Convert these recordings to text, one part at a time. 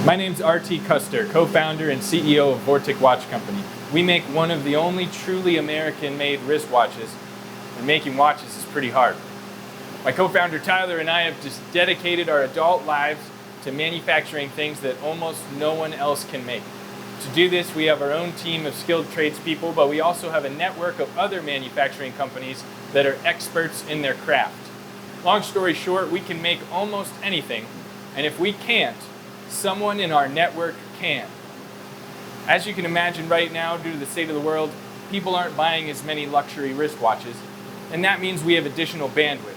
My name's R.T. Custer, co-founder and CEO of Vortic Watch Company. We make one of the only truly American-made wristwatches, and making watches is pretty hard. My co-founder Tyler and I have just dedicated our adult lives to manufacturing things that almost no one else can make. To do this, we have our own team of skilled tradespeople, but we also have a network of other manufacturing companies that are experts in their craft. Long story short, we can make almost anything, and if we can't, someone in our network can. As you can imagine right now, due to the state of the world, people aren't buying as many luxury wristwatches, and that means we have additional bandwidth.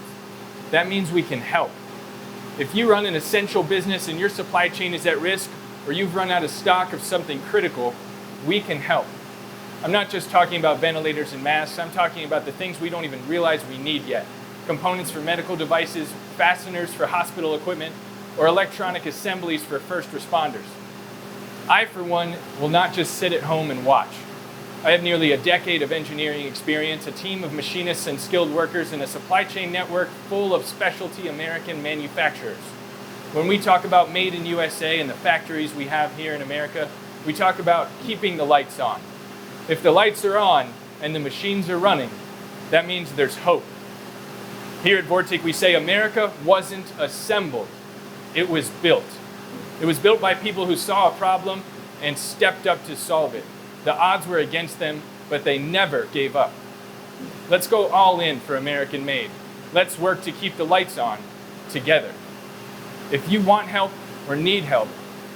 That means we can help. If you run an essential business and your supply chain is at risk, or you've run out of stock of something critical, we can help. I'm not just talking about ventilators and masks, I'm talking about the things we don't even realize we need yet. Components for medical devices, fasteners for hospital equipment, or electronic assemblies for first responders. I, for one, will not just sit at home and watch. I have nearly a decade of engineering experience, a team of machinists and skilled workers, and a supply chain network full of specialty American manufacturers. When we talk about made in USA and the factories we have here in America, we talk about keeping the lights on. If the lights are on and the machines are running, that means there's hope. Here at Vortic, we say America wasn't assembled. It was built. It was built by people who saw a problem and stepped up to solve it. The odds were against them, but they never gave up. Let's go all in for American made. Let's work to keep the lights on together. If you want help or need help,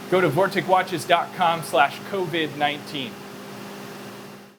go to vorticwatches.com/COVID-19.